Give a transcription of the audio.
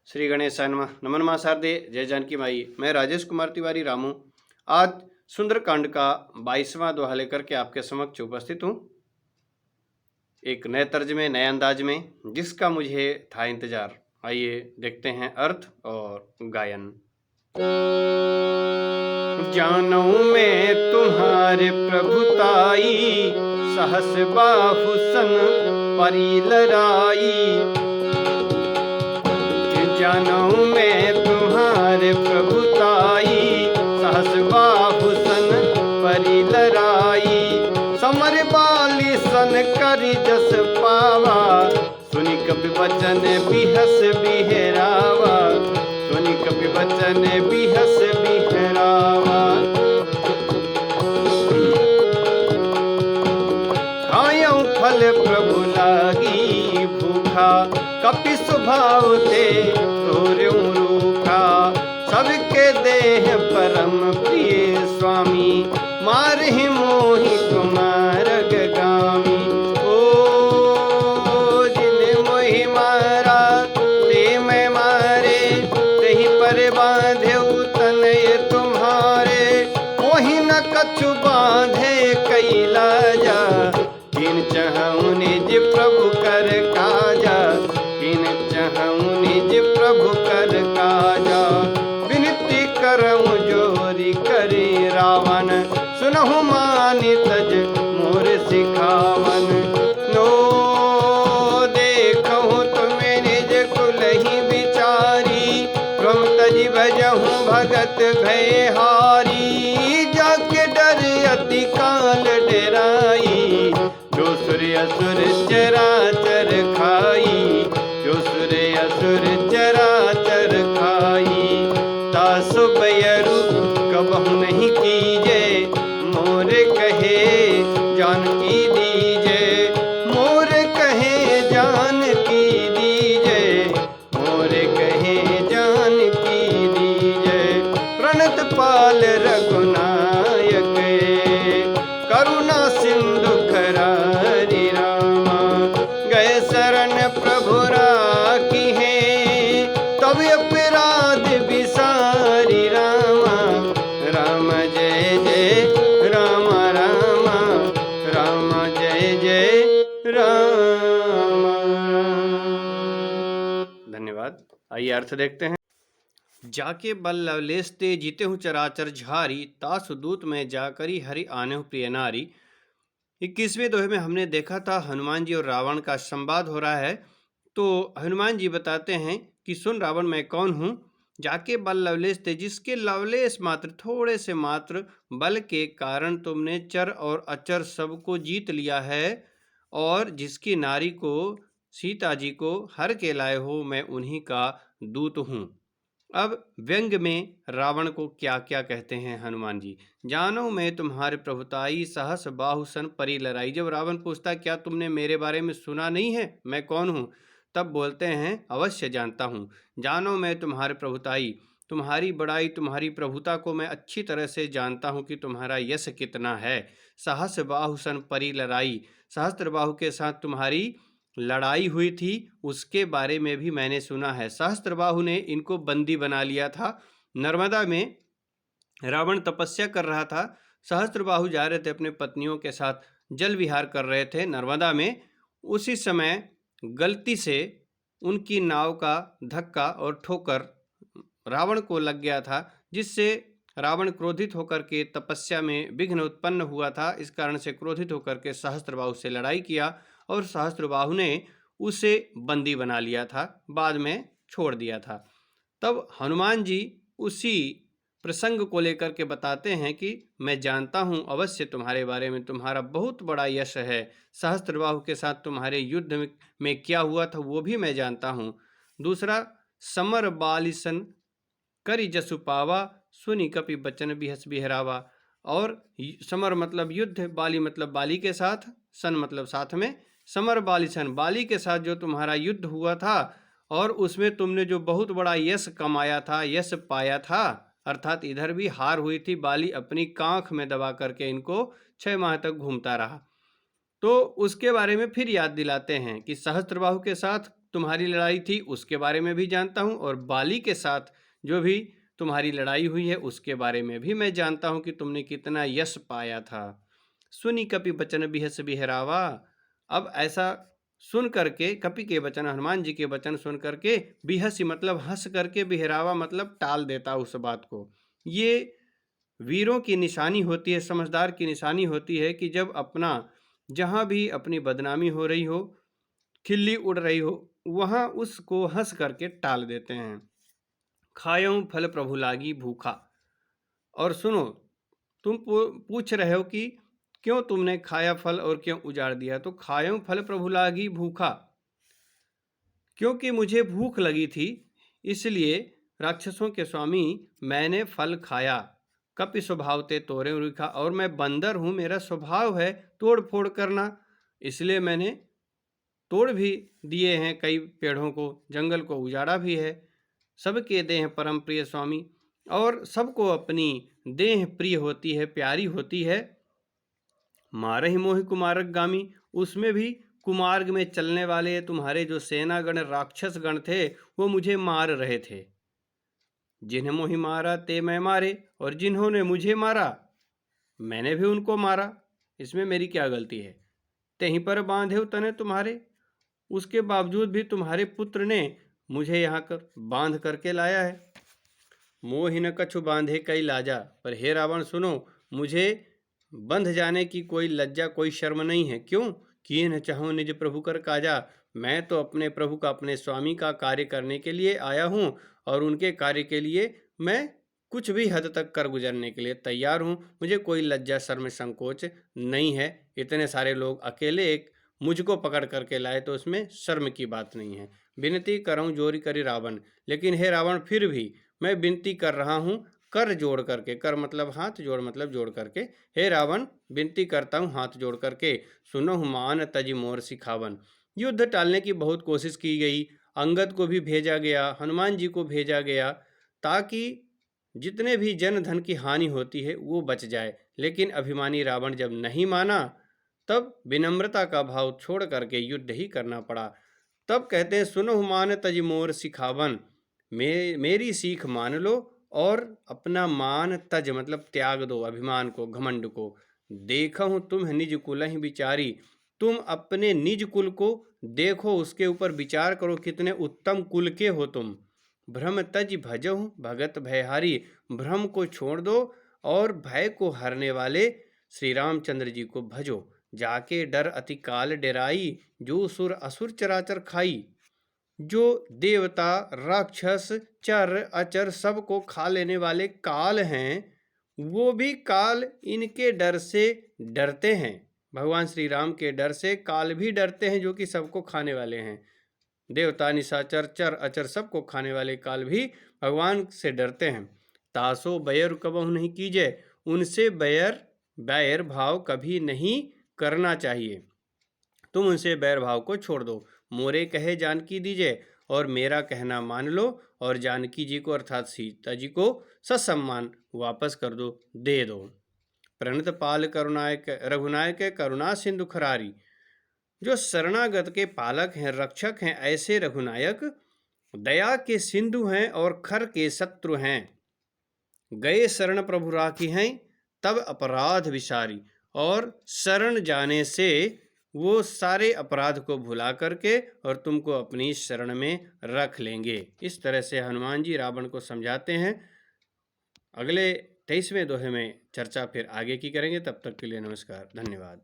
श्री गणेशाय नमः। नमन मां शारदे, जय जानकी माई। मैं राजेश कुमार तिवारी रामू आज सुंदरकांड का 22वां दोहा लेकर के आपके समक्ष उपस्थित हूँ, एक नए तर्जमे नए अंदाज में, जिसका मुझे था इंतजार। आइए देखते हैं अर्थ और गायन। जानू मैं तुम्हारे प्रभुताई, सहस बाहु सन परी लराई। जानू मैं तुम्हारे प्रभुताई, सहस बाहु सन परी लराई। समर बाली सन करी जस पावा, सुनि कपि बचन बिहस बिहरावा। सुनि कपि बचन बिहस बिहरावा। खायऊ फल प्रभु लागी भूखा, कपि स्वभाव ते तोर्यूं रूखा। सबके देह परम प्रिय स्वामी, मारहि मोहि कुमारग गामी। ओ जिन मोहि मारा ते मैं मारे, तहि पर बांधेउ तनय तुम्हारे। मोहि न कछु बांधे कैला जा, किन चहु निज प्रभु कर काजा। किन चहु निज प्रभु कर काजा। विनती करऊं जोरी करे रावण, सुनहु मानि तज मोर सिखावन। नो देखहु तुम निज कुलहि बिचारी, तुम तजि भजहु भगत भयहारी। जाके डर अति काल डराई, जो सूर्य असुर चराचर खाई। जो सूर्य असुर चराचर खाई। तासु बयरु कबहु नहीं कीजे, मोर कहे जानकी दीजे। मोर कहे जानकी दीजे। मोर कहे जानकी दीजे। प्रणत पाल रघुनायक, करुणा सिंधु करारि रामा। गए शरण प्रभु राखी है, तब अपराध विसारी रामा। राम जय जय राम राम। राम जय जय राम। धन्यवाद। आइए अर्थ देखते हैं। जाके बल लवलेश ते जीते हूँ चराचर झारी, तासु दूत में जाकरी हरि आने हूँ प्रिय नारी। 21वें दोहे में हमने देखा था हनुमान जी और रावण का संवाद हो रहा है। तो हनुमान जी बताते हैं कि सुन रावण, मैं कौन हूँ। जाके बल लवलेश थे, जिसके लवलेश मात्र, थोड़े से मात्र बल के कारण तुमने चर और अचर सबको जीत लिया है, और जिसकी नारी को, सीता जी को हर के लाए हो, मैं उन्हीं का दूत हूँ। अब व्यंग में रावण को क्या क्या कहते हैं हनुमान जी। जानो मैं तुम्हारे प्रभुताई, सहस बाहु सन परी लड़ाई। जब रावण पूछता क्या तुमने मेरे बारे में सुना नहीं है, मैं कौन हूँ, तब बोलते हैं अवश्य जानता हूँ। जानो मैं तुम्हारे प्रभुताई, तुम्हारी बड़ाई, तुम्हारी प्रभुता को मैं अच्छी तरह से जानता हूँ कि तुम्हारा यश कितना है। सहस बाहु सन परी लड़ाई, सहस्त्र बाहु के साथ तुम्हारी लड़ाई हुई थी, उसके बारे में भी मैंने सुना है। सहस्त्रबाहु ने इनको बंदी बना लिया था। नर्मदा में रावण तपस्या कर रहा था। सहस्त्रबाहु जा रहे थे अपने पत्नियों के साथ, जल विहार कर रहे थे नर्मदा में। उसी समय गलती से उनकी नाव का धक्का और ठोकर रावण को लग गया था, जिससे रावण क्रोधित होकर के तपस्या में विघ्न उत्पन्न हुआ था। इस कारण से क्रोधित होकर के सहस्त्रबाहु से लड़ाई किया, और सहस्त्रबाहु ने उसे बंदी बना लिया था, बाद में छोड़ दिया था। तब हनुमान जी उसी प्रसंग को लेकर के बताते हैं कि मैं जानता हूँ अवश्य तुम्हारे बारे में, तुम्हारा बहुत बड़ा यश है। सहस्त्रबाहु के साथ तुम्हारे युद्ध में क्या हुआ था वो भी मैं जानता हूँ। दूसरा, समर बालिसन करी जसु पावा, सुनी कपि बचन बिहस बिहरावा। और समर मतलब युद्ध, बाली मतलब बाली के साथ, सन मतलब साथ में। समर बालिसन, बाली के साथ जो तुम्हारा युद्ध हुआ था, और उसमें तुमने जो बहुत बड़ा यश कमाया था, यश पाया था, अर्थात इधर भी हार हुई थी। बाली अपनी कांख में दबा करके इनको 6 माह तक घूमता रहा। तो उसके बारे में फिर याद दिलाते हैं कि सहस्त्रबाहु के साथ तुम्हारी लड़ाई थी उसके बारे में भी जानता हूँ, और बाली के साथ जो भी तुम्हारी लड़ाई हुई है उसके बारे में भी मैं जानता हूँ कि तुमने कितना यश पाया था। सुनी कपि बचन बिहस बिहरावा। अब ऐसा सुन करके, कपि के वचन, हनुमान जी के वचन सुन करके, बिहसी मतलब हंस करके, बिहरावा मतलब टाल देता उस बात को। ये वीरों की निशानी होती है, समझदार की निशानी होती है कि जब अपना, जहाँ भी अपनी बदनामी हो रही हो, खिल्ली उड़ रही हो, वहाँ उसको हंस करके टाल देते हैं। खायूं फल प्रभु लागी भूखा। और सुनो, तुम पूछ रहे हो कि क्यों तुमने खाया फल और क्यों उजाड़ दिया, तो खायूं फल प्रभु लागी भूखा, क्योंकि मुझे भूख लगी थी, इसलिए राक्षसों के स्वामी मैंने फल खाया। कपि स्वभाव ते तोरे रुखा, और मैं बंदर हूँ, मेरा स्वभाव है तोड़ फोड़ करना, इसलिए मैंने तोड़ भी दिए हैं कई पेड़ों को, जंगल को उजाड़ा भी है। सबके देह परम प्रिय स्वामी, और सबको अपनी देह प्रिय होती है, प्यारी होती है। मारहि मोहि कुमारक गामी, उसमें भी कुमार्ग में चलने वाले तुम्हारे जो सेनागण राक्षस गण थे वो मुझे मार रहे थे। जिन्हें मोहि मारा ते मैं मारे, और जिन्होंने मुझे मारा मैंने भी उनको मारा, इसमें मेरी क्या गलती है। तहीं पर बांधे तने तुम्हारे, उसके बावजूद भी तुम्हारे पुत्र ने मुझे यहाँ कर बांध करके लाया है। मोहि न कछु बांधे कई लाजा, पर हे रावण सुनो, मुझे बंध जाने की कोई लज्जा कोई शर्म नहीं है। क्यों? किए न चाहूँ निज प्रभु कर काजा, मैं तो अपने प्रभु का, अपने स्वामी का कार्य करने के लिए आया हूँ, और उनके कार्य के लिए मैं कुछ भी हद तक कर गुजरने के लिए तैयार हूँ। मुझे कोई लज्जा शर्म संकोच नहीं है। इतने सारे लोग अकेले एक मुझको पकड़ करके लाए तो उसमें शर्म की बात नहीं है। विनती करऊँ जोरी करी रावण, लेकिन हे रावण फिर भी मैं विनती कर रहा हूँ, कर जोड़ करके, कर मतलब हाथ, जोड़ मतलब जोड़ करके, हे रावण विनती करता हूँ हाथ जोड़ करके, सुनो मान तज मोर सिखावन। युद्ध टालने की बहुत कोशिश की गई, अंगद को भी भेजा गया, हनुमान जी को भेजा गया, ताकि जितने भी जन धन की हानि होती है वो बच जाए। लेकिन अभिमानी रावण जब नहीं माना, तब विनम्रता का भाव छोड़ करके युद्ध ही करना पड़ा। तब कहते हैं सुनो मान तज मोर सिखावन, मेरी सीख मान लो और अपना मान तज मतलब त्याग दो, अभिमान को, घमंड को। देखा हूँ तुम निज कुल ही विचारी, तुम अपने निज कुल को देखो, उसके ऊपर विचार करो, कितने उत्तम कुल के हो तुम। भ्रम तज भजहु भगत भयहारी, भ्रम को छोड़ दो और भय को हरने वाले श्री रामचंद्र जी को भजो। जाके डर अति काल डेराई, जो सुर असुर चराचर खाई। जो देवता राक्षस चर अचर सबको खा लेने वाले काल हैं, वो भी काल इनके डर से डरते हैं। भगवान श्री राम के डर से काल भी डरते हैं, जो कि सबको खाने वाले हैं। देवता निशाचर चर अचर सबको खाने वाले काल भी भगवान से डरते हैं। तासो बैर कबहु नहीं कीजिए, उनसे बैर भाव कभी नहीं करना चाहिए। तुम उनसे बैर भाव को छोड़ दो। मोरे कहे जानकी दीजिए, और मेरा कहना मान लो, और जानकी जी को अर्थात सीता जी को ससम्मान वापस कर दो, दे दो। प्रणत पाल करुणायक रघुनायक करुणा सिंधु खरारी, जो शरणागत के पालक हैं, रक्षक हैं, ऐसे रघुनायक दया के सिंधु हैं और खर के शत्रु हैं। गए शरण प्रभु राखी हैं, तब अपराध विसारी, और शरण जाने से वो सारे अपराध को भुला करके और तुमको अपनी शरण में रख लेंगे। इस तरह से हनुमान जी रावण को समझाते हैं। अगले 23वें दोहे में चर्चा फिर आगे की करेंगे। तब तक के लिए नमस्कार, धन्यवाद।